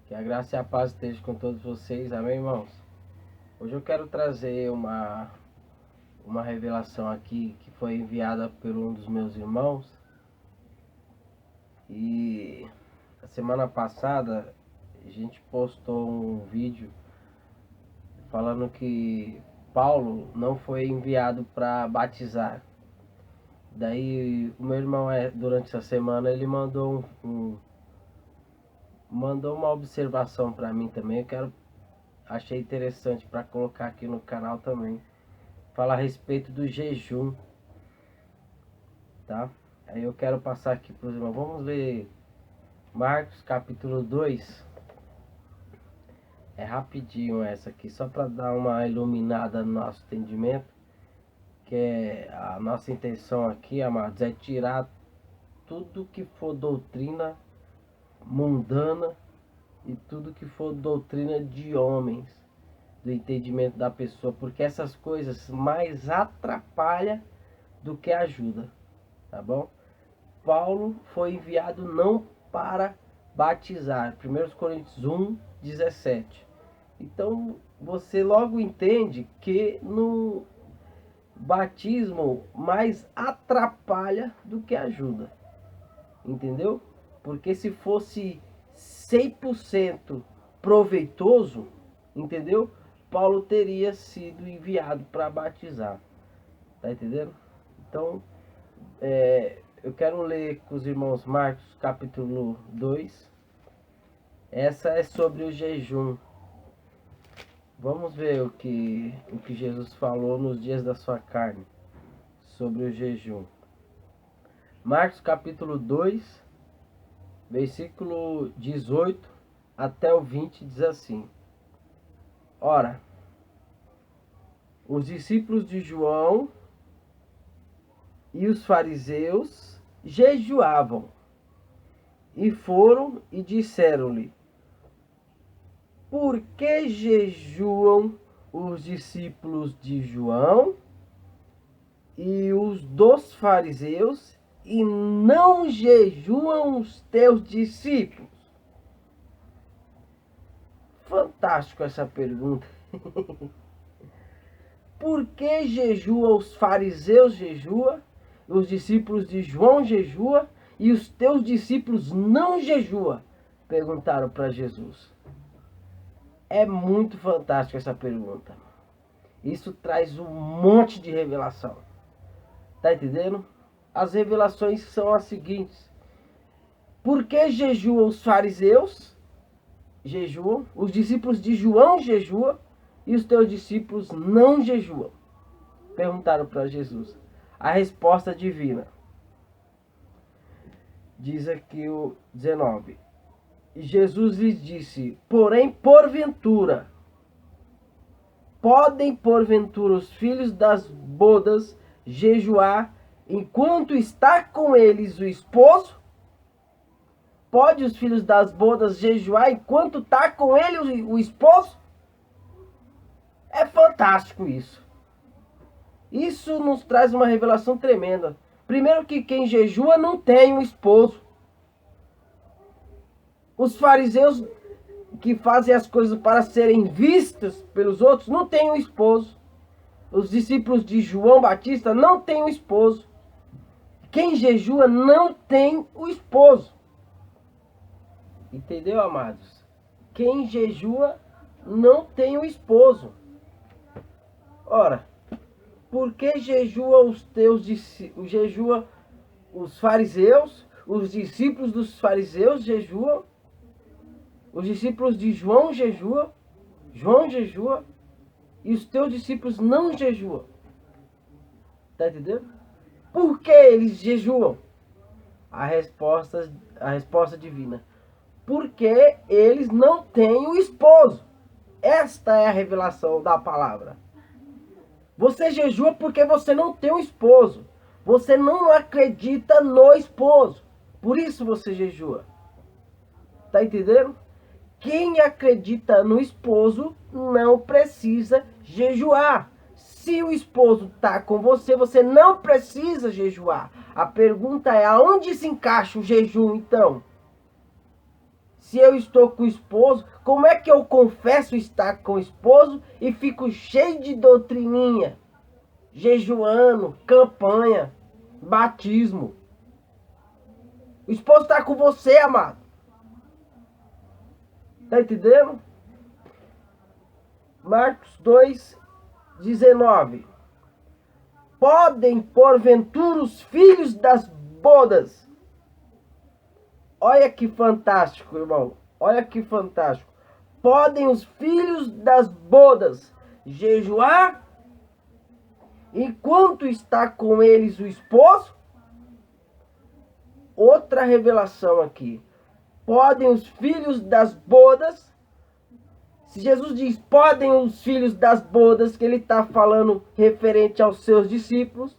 Que a graça e a paz estejam com todos vocês, amém, irmãos? Hoje eu quero trazer uma revelação aqui que foi enviada por um dos meus irmãos. E a semana passada a gente postou um vídeo falando que Paulo não foi enviado para batizar. Daí o meu irmão, durante essa semana, ele mandou uma observação para mim também. Achei interessante para colocar aqui no canal também. Fala a respeito do jejum, tá? Aí eu quero passar aqui para os irmãos. Vamos ler Marcos capítulo 2. É rapidinho essa aqui, só para dar uma iluminada no nosso entendimento. Que a nossa intenção aqui, amados, é tirar tudo que for doutrina mundana e tudo que for doutrina de homens, do entendimento da pessoa, porque essas coisas mais atrapalham do que ajuda, tá bom? Paulo foi enviado não para batizar, 1 Coríntios 1:17. Então você logo entende que no batismo mais atrapalha do que ajuda, entendeu? Porque se fosse 100% proveitoso, entendeu? Paulo teria sido enviado para batizar, tá entendendo? Então, eu quero ler com os irmãos Marcos capítulo 2. Essa é sobre o jejum. Vamos ver o que Jesus falou nos dias da sua carne sobre o jejum. Marcos capítulo 2, versículo 18 até o 20 diz assim: Ora, os discípulos de João e os fariseus jejuavam, e foram e disseram-lhe: Por que jejuam os discípulos de João e os dos fariseus, e não jejuam os teus discípulos? Fantástico essa pergunta. Por que jejuam os fariseus jejuam, os discípulos de João jejuam, e os teus discípulos não jejuam? Perguntaram para Jesus. É muito fantástico essa pergunta. Isso traz um monte de revelação. Tá entendendo? As revelações são as seguintes: por que jejuam os fariseus? Jejuam. Os discípulos de João jejuam e os teus discípulos não jejuam? Perguntaram para Jesus. A resposta divina. Diz aqui o 19. Jesus lhes disse: porém, porventura, podem porventura os filhos das bodas jejuar enquanto está com eles o esposo? Pode os filhos das bodas jejuar enquanto está com ele o esposo? É fantástico isso. Isso nos traz uma revelação tremenda. Primeiro que quem jejua não tem um esposo. Os fariseus que fazem as coisas para serem vistas pelos outros não têm um esposo. Os discípulos de João Batista não têm um esposo. Quem jejua não tem o esposo. Entendeu, amados? Quem jejua não tem o esposo. Ora, por que jejua os fariseus? Os discípulos dos fariseus jejuam. Os discípulos de João jejuam. João jejua. E os teus discípulos não jejuam. Tá entendendo? Por que eles jejuam? A resposta divina. Porque eles não têm o esposo. Esta é a revelação da palavra. Você jejua porque você não tem um esposo. Você não acredita no esposo. Por isso você jejua. Tá entendendo? Quem acredita no esposo não precisa jejuar. Se o esposo está com você, você não precisa jejuar. A pergunta é: aonde se encaixa o jejum então? se eu estou com o esposo, como é que eu confesso estar com o esposo e fico cheio de doutrininha, jejuando, campanha, batismo? O esposo está com você, amado. Tá entendendo? Marcos 2:19. Podem, porventura, os filhos das bodas. Olha que fantástico, irmão. Olha que fantástico. Podem os filhos das bodas jejuar enquanto está com eles o esposo? Outra revelação aqui. Podem os filhos das bodas. Se Jesus diz podem os filhos das bodas, que ele está falando referente aos seus discípulos.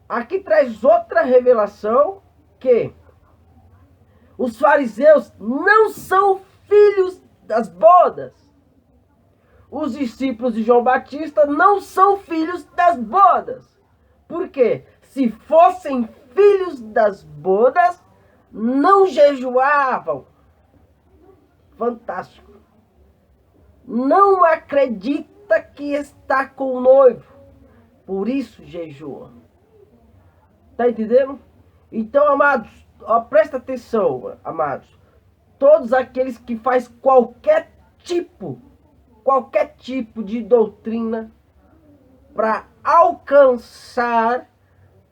Aqui traz outra revelação, que os fariseus não são filhos das bodas. Os discípulos de João Batista não são filhos das bodas. Por quê? Se fossem filhos das bodas, não jejuavam. Fantástico. Não acredita que está com o noivo. Por isso jejua. Tá entendendo? Então, amados, ó, presta atenção, amados. Todos aqueles que faz qualquer tipo de doutrina para alcançar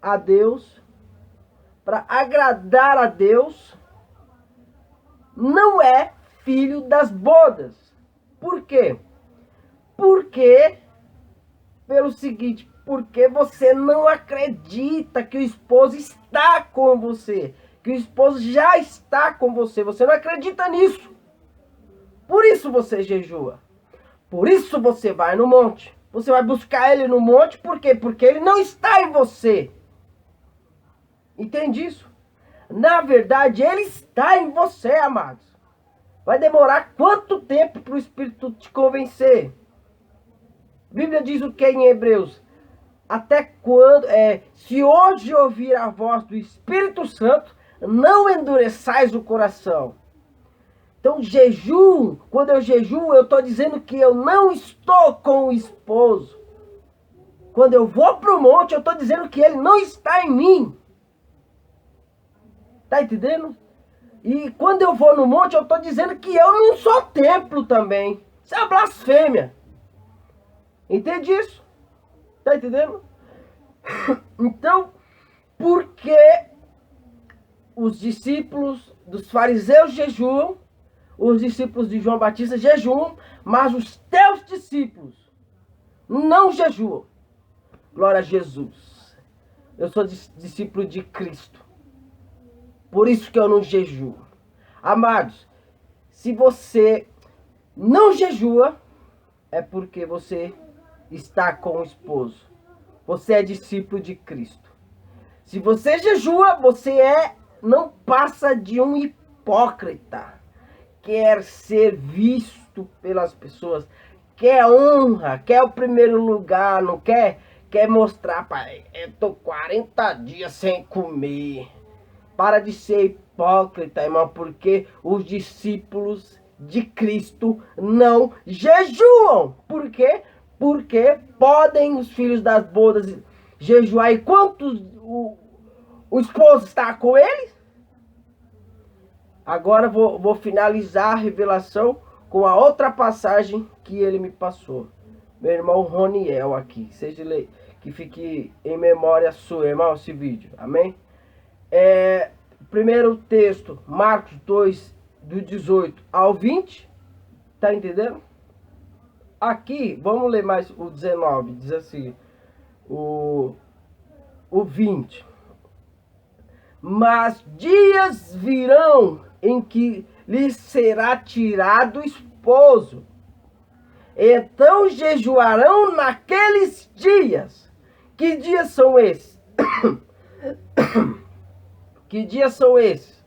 a Deus, para agradar a Deus, não é filho das bodas. Por quê? Porque, pelo seguinte, porque você não acredita que o esposo está com você, que o esposo já está com você, você não acredita nisso. Por isso você jejua, por isso você vai no monte, você vai buscar ele no monte, por quê? Porque ele não está em você. Entende isso? Na verdade, ele está em você, amados. Vai demorar quanto tempo para o Espírito te convencer? A Bíblia diz o que em Hebreus? Até quando, se hoje ouvir a voz do Espírito Santo, não endureçais o coração. Então, jejum, quando eu jejuo, eu estou dizendo que eu não estou com o esposo. Quando eu vou para o monte, eu estou dizendo que ele não está em mim. Tá entendendo? E quando eu vou no monte, eu estou dizendo que eu não sou templo também. Isso é uma blasfêmia. Entende isso? Tá entendendo? Então, por que os discípulos dos fariseus jejuam, os discípulos de João Batista jejuam, mas os teus discípulos não jejuam? Glória a Jesus. Eu sou discípulo de Cristo. Por isso que eu não jejuo. Amados, se você não jejua, é porque você está com o esposo. Você é discípulo de Cristo. Se você jejua, você não passa de um hipócrita. Quer ser visto pelas pessoas, quer honra, quer o primeiro lugar, não quer mostrar, pai, eu tô 40 dias sem comer. Para de ser hipócrita, irmão, porque os discípulos de Cristo não jejuam. Por quê? Porque podem os filhos das bodas jejuar enquanto o esposo está com eles? Agora vou finalizar a revelação com a outra passagem que ele me passou. Meu irmão Roniel aqui. Seja que fique em memória sua, irmão, esse vídeo. Amém? Primeiro texto, Marcos 2, do 18 ao 20. Tá entendendo? Aqui, vamos ler mais o 19. Diz assim, o 20. Mas dias virão em que lhe será tirado o esposo. Então jejuarão naqueles dias. Que dias são esses? Que dias são esses?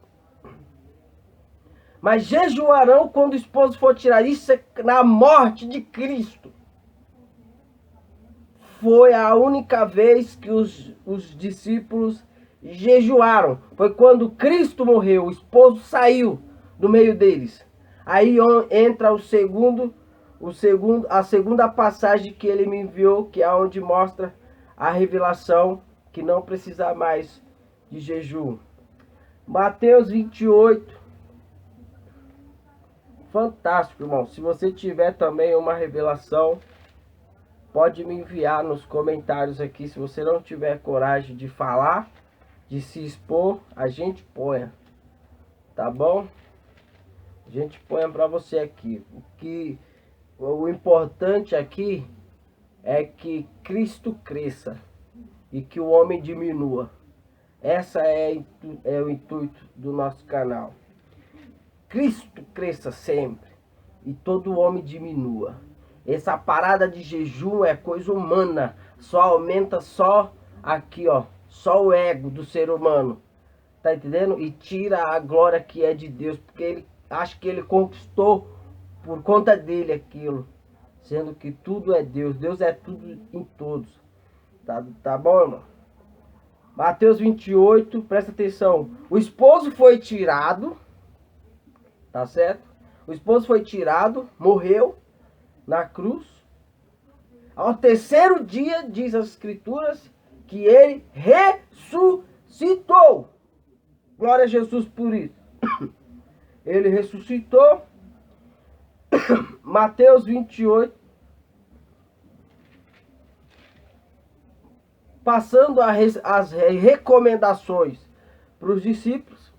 Mas jejuarão quando o esposo for tirado. Isso é na morte de Cristo. Foi a única vez que os discípulos jejuaram. Foi quando Cristo morreu. O esposo saiu. do meio deles. Aí entra a segunda passagem que ele me enviou, que é onde mostra a revelação que não precisa mais de jejum. Mateus 28. Fantástico, irmão. Se você tiver também uma revelação, pode me enviar nos comentários aqui. Se você não tiver coragem de falar, de se expor, a gente põe. Tá bom? A gente põe para você aqui. O importante aqui é que Cristo cresça e que o homem diminua. Essa é o intuito do nosso canal. Cristo cresça sempre e todo homem diminua. Essa parada de jejum é coisa humana. Só aumenta só aqui, ó. Só o ego do ser humano. Tá entendendo? E tira a glória que é de Deus. Porque ele acha que ele conquistou por conta dele aquilo. Sendo que tudo é Deus. Deus é tudo em todos. Tá bom, irmão? Mateus 28, presta atenção. O esposo foi tirado. Tá certo? O esposo foi tirado, morreu na cruz. Ao terceiro dia, diz as escrituras, que ele ressuscitou. Glória a Jesus por isso. Ele ressuscitou. Mateus 28. Passando as recomendações para os discípulos.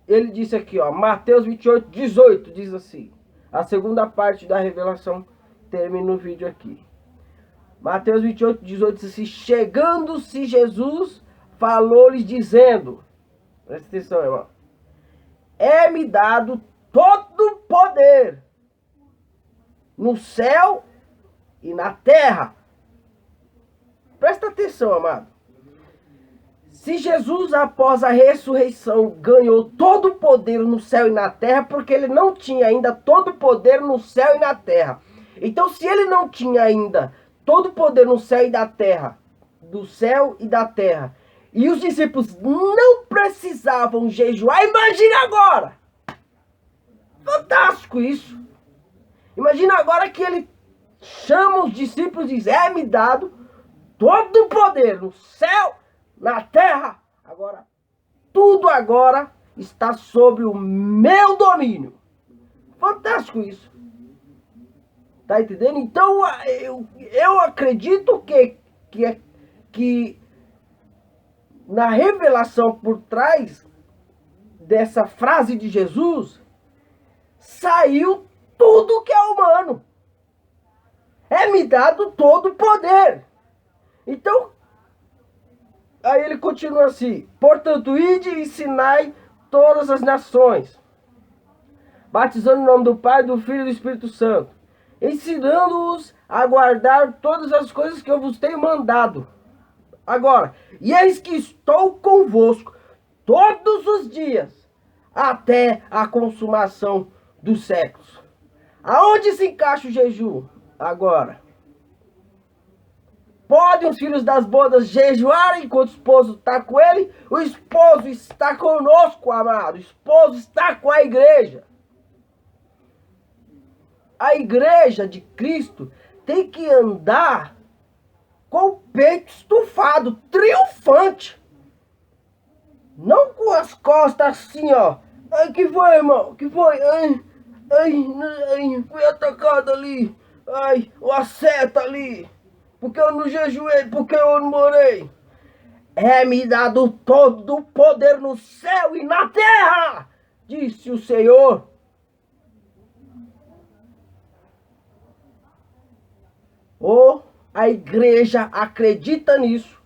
Ele disse aqui, ó, Mateus 28, 18, diz assim. A segunda parte da revelação termina o vídeo aqui. Mateus 28, 18 diz assim: chegando-se Jesus, falou-lhes dizendo, presta atenção, irmão, é-me dado todo o poder no céu e na terra. Presta atenção, amado. Se Jesus, após a ressurreição, ganhou todo o poder no céu e na terra, porque ele não tinha ainda todo o poder no céu e na terra. Então, se ele não tinha ainda todo o poder no céu e da terra, do céu e da terra, e os discípulos não precisavam jejuar, imagina agora! Fantástico isso! Imagina agora que ele chama os discípulos e diz: é-me dado todo o poder no céu, na terra, agora, tudo agora está sob o meu domínio. Fantástico isso. Tá entendendo? Então, eu acredito que na revelação por trás dessa frase de Jesus, saiu tudo que é humano. É-me dado todo o poder. Então, aí ele continua assim: portanto, ide e ensinai todas as nações, batizando em nome do Pai, do Filho e do Espírito Santo, ensinando-os a guardar todas as coisas que eu vos tenho mandado. Agora, e eis que estou convosco todos os dias, até a consumação dos séculos. Aonde se encaixa o jejum? Agora. Podem os filhos das bodas jejuar enquanto o esposo está com ele? O esposo está conosco, amado. O esposo está com a igreja. A igreja de Cristo tem que andar com o peito estufado, triunfante. Não com as costas assim, ó. Ai, que foi, irmão? Que foi? Ai, fui atacado ali. Ai, o seta ali. Porque eu não jejuei, porque eu não morei. É-me dado todo o poder no céu e na terra, disse o Senhor. Ou a igreja acredita nisso,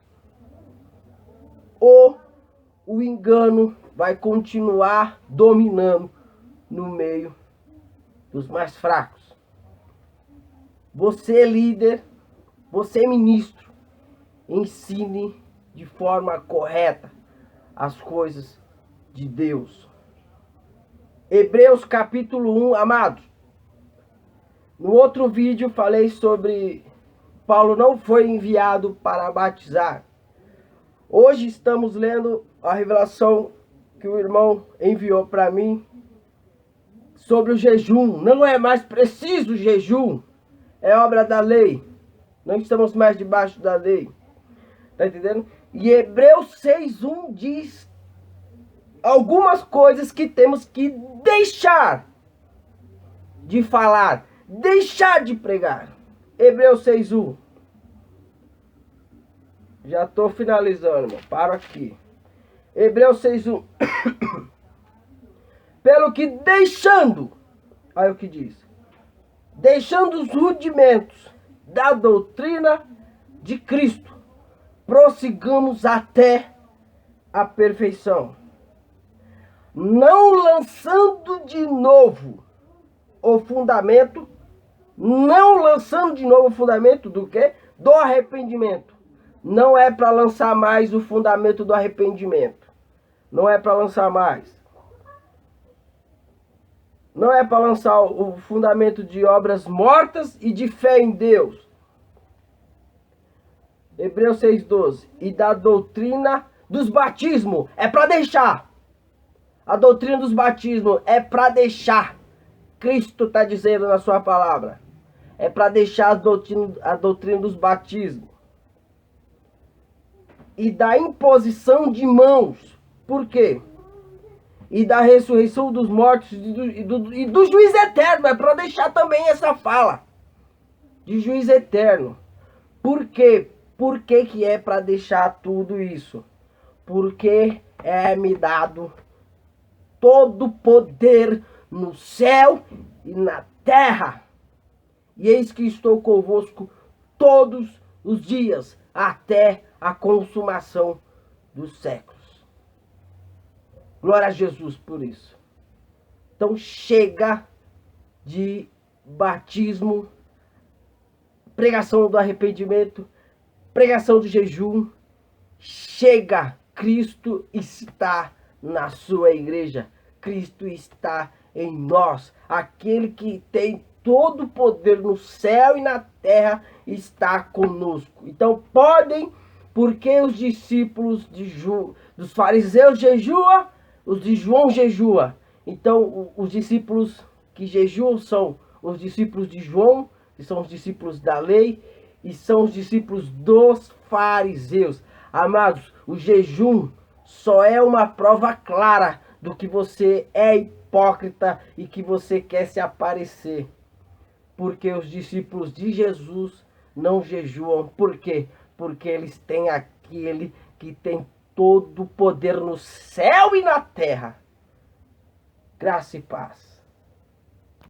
ou o engano vai continuar dominando no meio dos mais fracos. Você, líder, você, ministro, ensine de forma correta as coisas de Deus. Hebreus capítulo 1, amados. No outro vídeo falei sobre Paulo não foi enviado para batizar. Hoje estamos lendo a revelação que o irmão enviou para mim sobre o jejum. Não é mais preciso jejum. É obra da lei. Não estamos mais debaixo da lei. Tá entendendo? E Hebreus 6:1 diz algumas coisas que temos que deixar de falar, deixar de pregar. Hebreus 6:1. Já estou finalizando, irmão. Paro aqui. Hebreus 6:1. Pelo que deixando, olha o que diz. Deixando os rudimentos da doutrina de Cristo, prossigamos até a perfeição. Não lançando de novo o fundamento, do quê? Do arrependimento. Não é para lançar mais o fundamento do arrependimento. Não é para lançar mais. Não é para lançar o fundamento de obras mortas e de fé em Deus. Hebreus 6:12. E da doutrina dos batismos. É para deixar. A doutrina dos batismos é para deixar. Cristo está dizendo na sua palavra. É para deixar a doutrina dos batismos. E da imposição de mãos. Por quê? E da ressurreição dos mortos e do juiz eterno. É para deixar também essa fala de juiz eterno. Por quê? Por que que é para deixar tudo isso? Porque é-me dado todo poder no céu e na terra. E eis que estou convosco todos os dias, até a consumação dos séculos. Glória a Jesus por isso. Então chega de batismo, pregação do arrependimento, pregação do jejum. Chega, Cristo está na sua igreja. Cristo está em nós. Aquele que tem todo o poder no céu e na terra está conosco. Então podem, porque os discípulos dos fariseus jejuam, os de João jejua. Então os discípulos que jejuam são os discípulos de João, que são os discípulos da lei, e são os discípulos dos fariseus. Amados, o jejum só é uma prova clara do que você é hipócrita e que você quer se aparecer. Porque os discípulos de Jesus não jejuam. Por quê? Porque eles têm aquele que tem todo o poder no céu e na terra. Graça e paz.